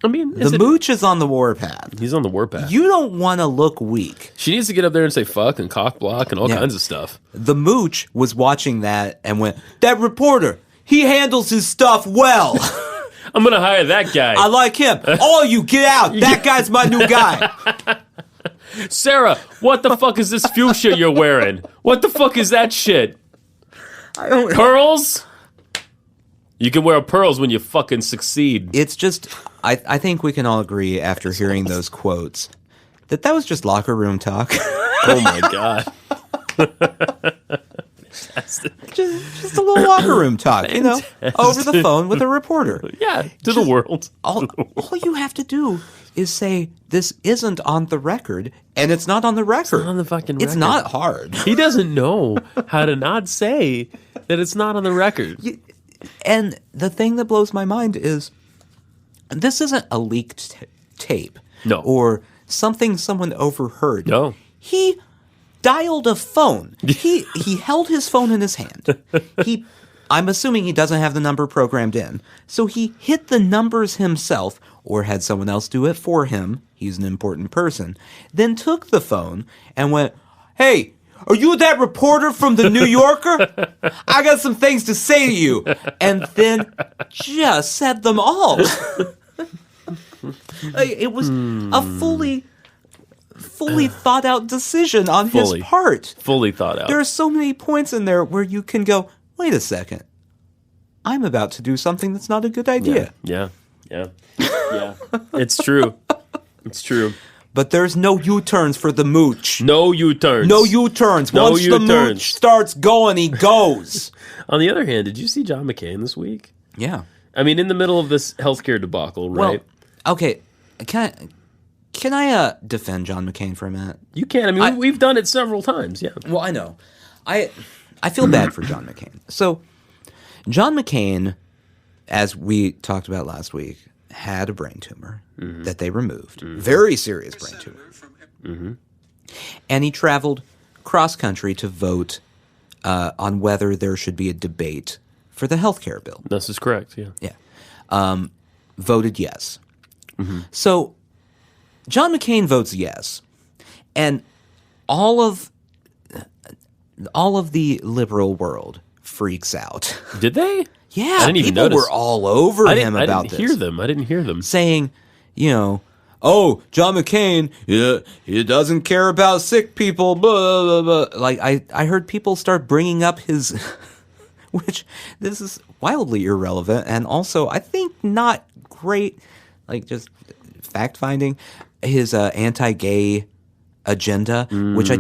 is the Mooch is on the warpath. He's on the warpath. You don't want to look weak. She needs to get up there and say fuck and cock block and all Yeah. kinds of stuff. The Mooch was watching that and went, "That reporter, he handles his stuff well. I'm gonna hire that guy. I like him. All you get out. That guy's my new guy." Sarah, what the fuck is this fuchsia you're wearing? What the fuck is that shit? I don't. Pearls? You can wear pearls when you fucking succeed. It's just, I think we can all agree after hearing those quotes that was just locker room talk. Oh my god. just a little locker room talk, you know, over the phone with a reporter. Yeah, to the world. All you have to do is say, "This isn't on the record," and it's not on the record. It's not on the fucking It's record. not hard. He doesn't know how to not say that it's not on the record. And the thing that blows my mind is, this isn't a leaked tape. No. Or something someone overheard. No. He dialed a phone. He held his phone in his hand. I'm assuming he doesn't have the number programmed in. So he hit the numbers himself, or had someone else do it for him. He's an important person. Then took the phone and went, "Hey, are you that reporter from the New Yorker? I got some things to say to you." And then just said them all. It was a fully thought out decision on his part. Fully thought out. There are so many points in there where you can go, "Wait a second. I'm about to do something that's not a good idea." Yeah. It's true. It's true. But there's no U-turns for the Mooch. No U-turns. No U-turns. No Once the U-turns. Mooch starts going, he goes. On the other hand, did you see John McCain this week? Yeah. I mean, in the middle of this healthcare debacle, right? Well, okay. Can I defend John McCain for a minute? You can. I mean, we've done it several times. Yeah. Well, I know. I feel bad for John McCain. So, John McCain, as we talked about last week, had a brain tumor that they removed. Very serious brain tumor. And he traveled cross-country to vote on whether there should be a debate for the health care bill. This is correct, yeah. Yeah. Voted yes. So, John McCain votes yes. And all of the liberal world freaks out. Did they? Yeah, I didn't even people notice. were all over him about I this. I didn't hear them. Saying, you know, "Oh, John McCain, he doesn't care about sick people." Blah, blah, blah. Like, I heard people start bringing up his, which this is wildly irrelevant and also I think not great, like just fact-finding, his anti-gay agenda, which I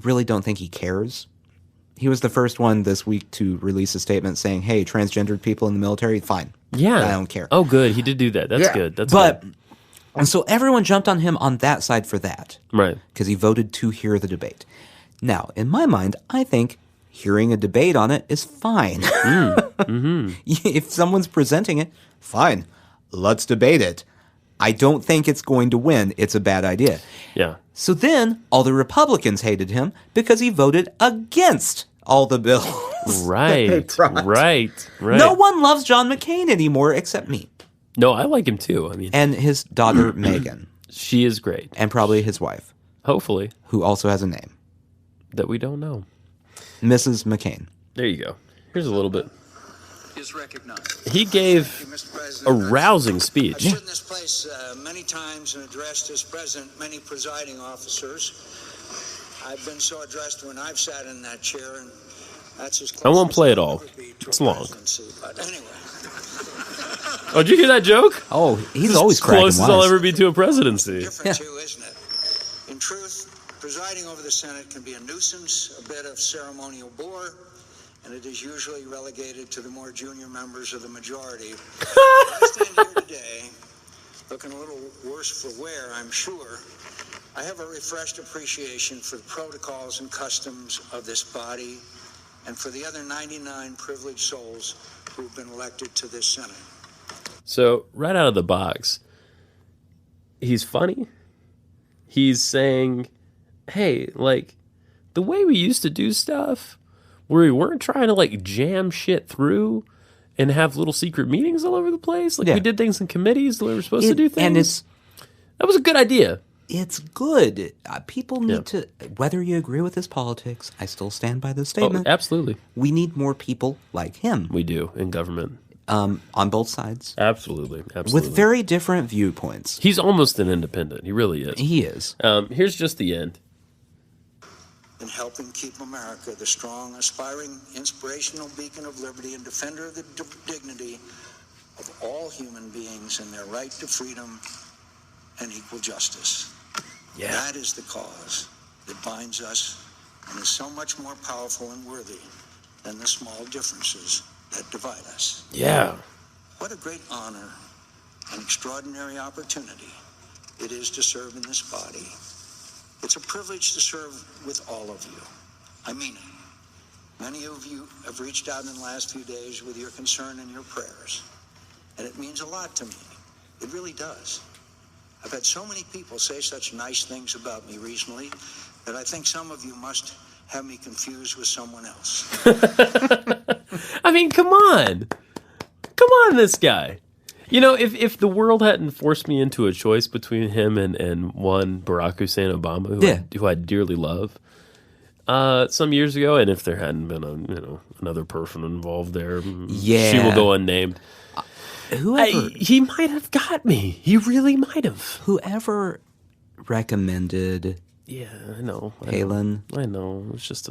really don't think he cares. He was the first one this week to release a statement saying, "Hey, transgendered people in the military, fine. Yeah. I don't care." Oh, good. He did do that. That's good. That's but, good. And so everyone jumped on him on that side for that. Right. Because he voted to hear the debate. Now, in my mind, I think hearing a debate on it is fine. If someone's presenting it, fine. Let's debate it. I don't think it's going to win. It's a bad idea. Yeah. So then all the Republicans hated him because he voted against all the bills. Right. Right. No one loves John McCain anymore except me. No, I like him too. I mean, And his daughter, Megan. she is great. And probably his wife, Hopefully, who also has a name. that we don't know. Mrs. McCain. There you go. Here's a little bit. Is recognized. He gave Mr. a President, rousing I've speech. stood in this place many times and addressed as president many presiding officers. I've been so addressed when I've sat in that chair, and that's as close I won't as play it I'll all. ever be to It's a long. presidency. But anyway, Oh, did you hear that joke? Oh, he's As always cracking close as I'll wise. ever be to a presidency. different too, isn't it? In truth, presiding over the Senate can be a nuisance, a bit of ceremonial bore, and it is usually relegated to the more junior members of the majority. I stand here today, looking a little worse for wear, I'm sure. I have a refreshed appreciation for the protocols and customs of this body and for the other 99 privileged souls who've been elected to this Senate. So, right out of the box, he's funny. He's saying, hey, like, the way we used to do stuff, where we weren't trying to, like, jam shit through and have little secret meetings all over the place. Like, we did things in committees the way we were supposed to do things. And that was a good idea. it's good. People need to, whether you agree with his politics, I still stand by this statement. Oh, absolutely. We need more people like him. We do, in government. On both sides. Absolutely. With very different viewpoints. He's almost an independent. He really is. He is. Here's just the end. In helping keep America the strong, aspiring, inspirational beacon of liberty and defender of the dignity of all human beings and their right to freedom and equal justice. Yeah. That is the cause that binds us and is so much more powerful and worthy than the small differences that divide us. Yeah. What a great honor and extraordinary opportunity it is to serve in this body. It's a privilege to serve with all of you. I mean it. Many of you have reached out in the last few days with your concern and your prayers, and it means a lot to me. It really does. I've had so many people say such nice things about me recently that I think some of you must have me confused with someone else. I mean, come on. Come on, this guy. You know, if the world hadn't forced me into a choice between him and one Barack Hussein Obama, who I dearly love, some years ago, and if there hadn't been another person involved there, she will go unnamed. He might have got me. He really might have. Whoever recommended. Yeah, I know. Palin. I know. It's just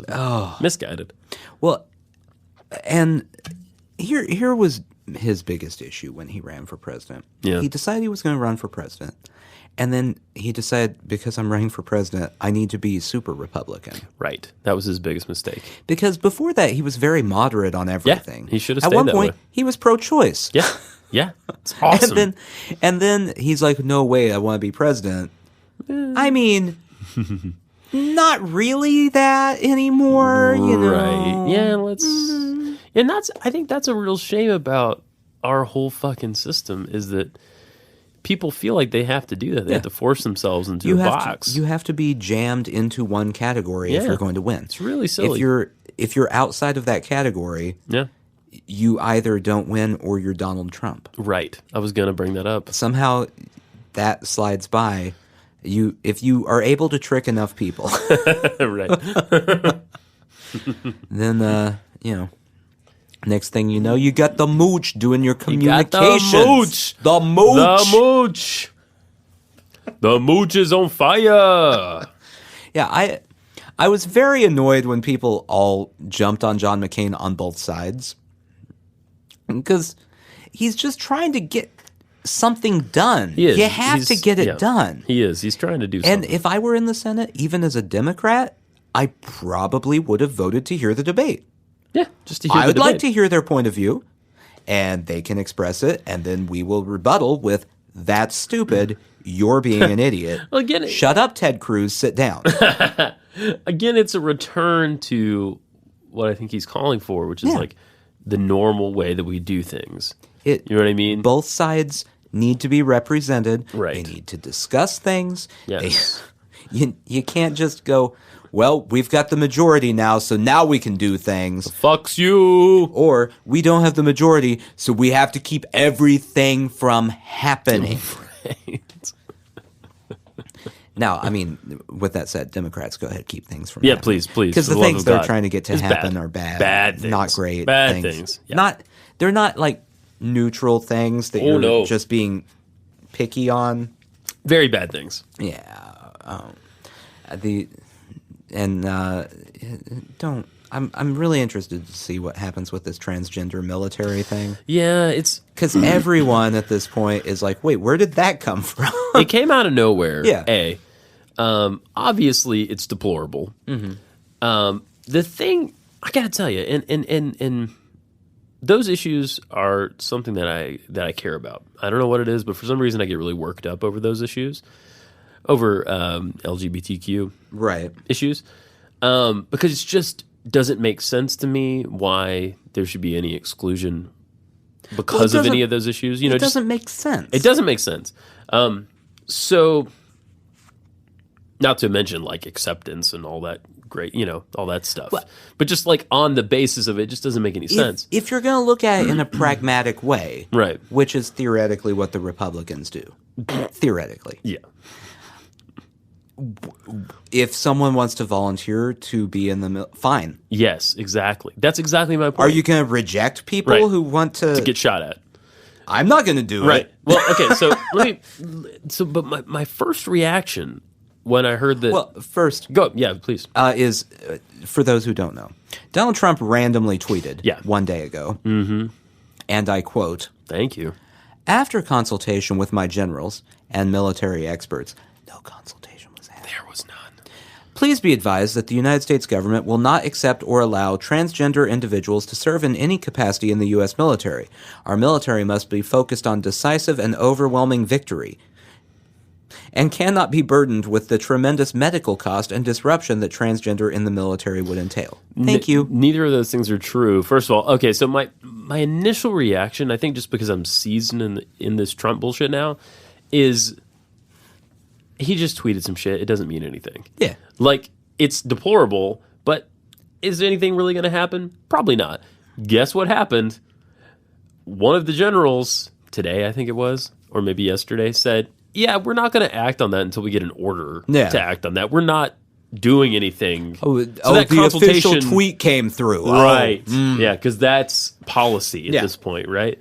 misguided. Well, and here was his biggest issue when he ran for president. Yeah. He decided he was going to run for president. And then he decided, because I'm running for president, I need to be super Republican. Right. That was his biggest mistake. Because before that, he was very moderate on everything. Yeah, he should have stayed stayed that that point, way. he was pro-choice. Yeah. Yeah. It's awesome. And then he's like, no way, I want to be president. I mean, not really that anymore, you know. Right. Yeah, and I think that's a real shame about our whole fucking system, is that people feel like they have to do that. They have to force themselves into a box. You have to be jammed into one category if you're going to win. It's really silly. If you're outside of that category, you either don't win or you're Donald Trump. Right. I was going to bring that up. Somehow that slides by. If you are able to trick enough people, right, then next thing you know, you got the Mooch doing your communications. The Mooch. The Mooch is on fire. Yeah, I was very annoyed when people all jumped on John McCain on both sides, because he's just trying to get something done. He is. You have to get it done. He is. He's trying to do something. And if I were in the Senate, even as a Democrat, I probably would have voted to hear the debate. Yeah, just to hear I would like to hear their point of view, and they can express it, and then we will rebuttal with, that's stupid, you're being an idiot. Well, again, shut up, Ted Cruz, sit down. Again, it's a return to what I think he's calling for, which is like the normal way that we do things. You know what I mean? Both sides need to be represented. Right. They need to discuss things. Yes. You can't just go, well, we've got the majority now, so now we can do things. Fucks you. Or, we don't have the majority, so we have to keep everything from happening. Right. Now, I mean, with that said, Democrats, go ahead, keep things from Yeah, happening. please. Because the things they're trying to get to happen bad. are bad. Bad things. Not great Bad things. Yeah. They're not like neutral things that you're just being picky on. Very bad things. Yeah. I'm really interested to see what happens with this transgender military thing. Yeah, it's because everyone at this point is like, wait, where did that come from? It came out of nowhere. Yeah. Obviously, it's deplorable. Mm-hmm. The thing I gotta tell you, and those issues are something that I care about. I don't know what it is, but for some reason I get really worked up over those issues, over LGBTQ issues, because it just doesn't make sense to me why there should be any exclusion because of any of those issues. You know, it doesn't make sense. It doesn't make sense. So, not to mention like acceptance and all that great, all that stuff. But just like on the basis of it, just doesn't make any sense. If you're going to look at it in a pragmatic way, right? Which is theoretically what the Republicans do. Theoretically. Yeah. If someone wants to volunteer to be in the fine. Yes, exactly. That's exactly my point. Are you going to reject people who want to get shot at? I'm not going to do it. Well, okay, so but my first reaction when I heard that... Well, first... Go, yeah, please. Is, for those who don't know, Donald Trump randomly tweeted one day ago, and I quote, "Thank you. After consultation with my generals and military experts," no consultation was had. There was none. "Please be advised that the United States government will not accept or allow transgender individuals to serve in any capacity in the U.S. military. Our military must be focused on decisive and overwhelming victory, and cannot be burdened with the tremendous medical cost and disruption that transgender in the military would entail." Thank you. Neither of those things are true. First of all, okay, so my initial reaction, I think just because I'm seasoned in this Trump bullshit now, is he just tweeted some shit. It doesn't mean anything. Yeah. Like, it's deplorable, but is anything really going to happen? Probably not. Guess what happened? One of the generals, today I think it was, or maybe yesterday, said, yeah, we're not going to act on that until we get an order to act on that. We're not doing anything. That the official tweet came through. Right. Yeah, because that's policy at this point, right?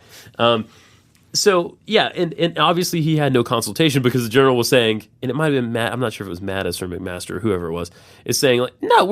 So, yeah, and obviously he had no consultation because the general was saying, and it might have been I'm not sure if it was Mattis or McMaster or whoever it was, is saying, like, no.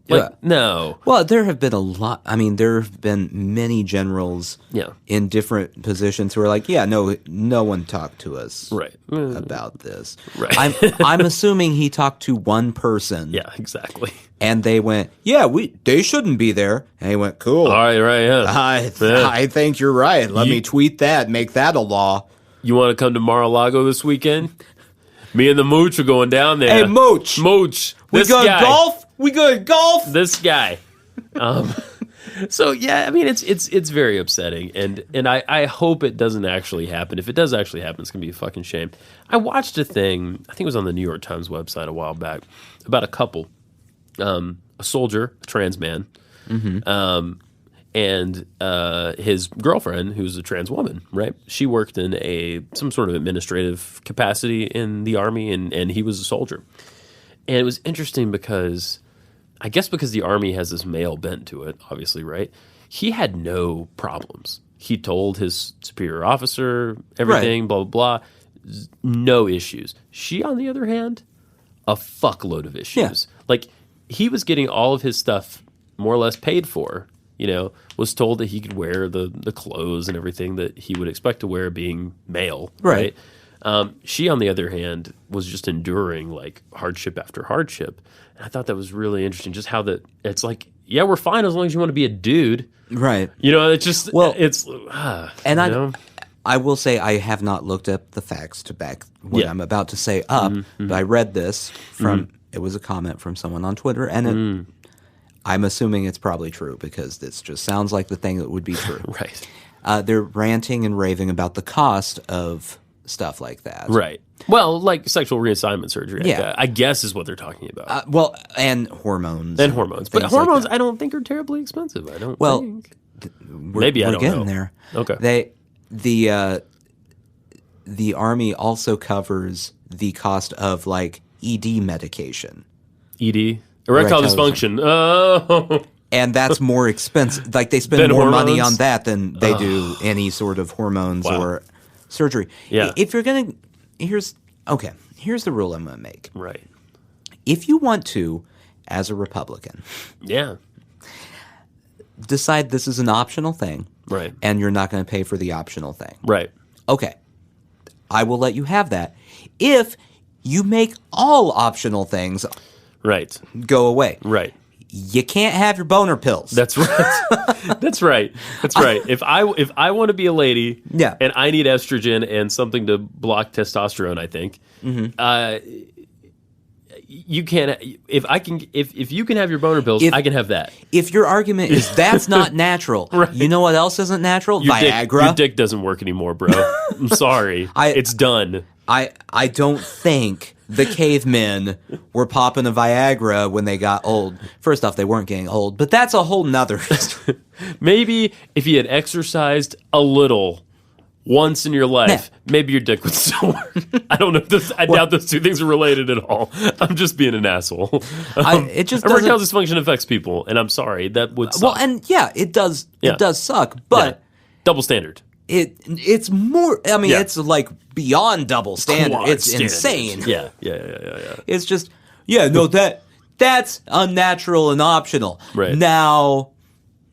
Well, there have been a lot. I mean, there have been many generals in different positions who are like, no one talked to us about this. Right. I'm assuming he talked to one person. Yeah, exactly. And they went, they shouldn't be there. And he went, cool. All right, yeah. I think you're right. Let me tweet that, make that a law. You want to come to Mar-a-Lago this weekend? Me and the Mooch are going down there. Hey, Mooch. We going golf? We going golf? This guy. So yeah, I mean it's very upsetting, and I hope it doesn't actually happen. If it does actually happen, it's gonna be a fucking shame. I watched a thing, I think it was on the New York Times website a while back, about a couple, a soldier, a trans man, and his girlfriend, who's a trans woman, right? She worked in some sort of administrative capacity in the Army, and he was a soldier. And it was interesting because, I guess because the Army has this male bent to it, obviously, right? He had no problems. He told his superior officer everything, blah, blah, blah. No issues. She, on the other hand, a fuckload of issues. Yeah. Like, he was getting all of his stuff more or less paid for, was told that he could wear the clothes and everything that he would expect to wear being male, right? She, on the other hand, was just enduring like hardship after hardship. And I thought that was really interesting, just how it's like, yeah, we're fine as long as you want to be a dude. Right. It's just, I will say I have not looked up the facts to back what I'm about to say up, but I read this from, it was a comment from someone on Twitter, and I'm assuming it's probably true because this just sounds like the thing that would be true. Right. They're ranting and raving about the cost of stuff like that. Right. Well, like sexual reassignment surgery, I guess is what they're talking about. And hormones. And hormones. But hormones, like I don't think are terribly expensive. I don't think. Maybe I don't know. We're getting there. Okay. The Army also covers the cost of, like, ED medication. ED? Erectile dysfunction. Oh. And that's more expensive. Like, they spend more money on that than they do any sort of hormones or surgery. Yeah. If you're going to... Here's the rule I'm going to make. Right. If you want to, as a Republican... Yeah. Decide this is an optional thing. Right. And you're not going to pay for the optional thing. Right. Okay. I will let you have that if you make all optional things right go away. Right. you can't have your boner pills. That's right. That's right. That's right. If I want to be a lady, Yeah. and I need estrogen and something to block testosterone, I think. You can't. If you can have your boner pills, I can have that. If your argument is that's not natural, Right. you know what else isn't natural? Viagra. Your dick doesn't work anymore, bro. I'm sorry. It's done. I don't think the cavemen were popping a Viagra when they got old. First off, they weren't getting old, but that's a whole nother. Maybe if you had exercised a little once in your life, maybe your dick would still work. I don't know if this. I doubt those two things are related at all. I'm just being an asshole. It just erectile dysfunction affects people, and I'm sorry. That would suck. Well, and yeah, it does. Yeah. It does suck, but double standard. it's more. I mean, Yeah. it's like beyond double standard. Quad It's standard. insane. Yeah. It's just no that's unnatural and optional. Right. Now,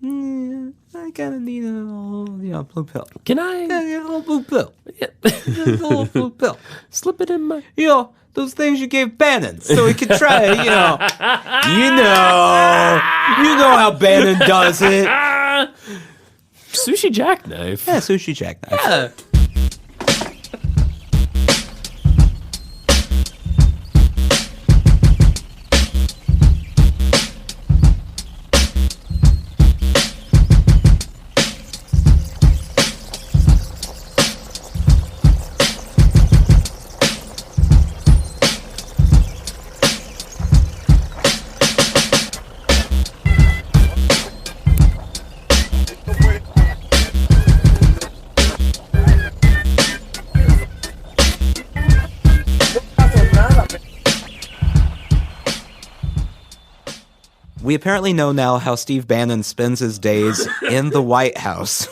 I kind of need a little, blue pill. Can I A little blue pill. Yeah. A little blue pill. slip it in my? Those things you gave Bannon, so we could try it, you know how Bannon does it. Sushi jackknife. Yeah, sushi jackknife. Yeah. We apparently know now how Steve Bannon spends his days in the White House.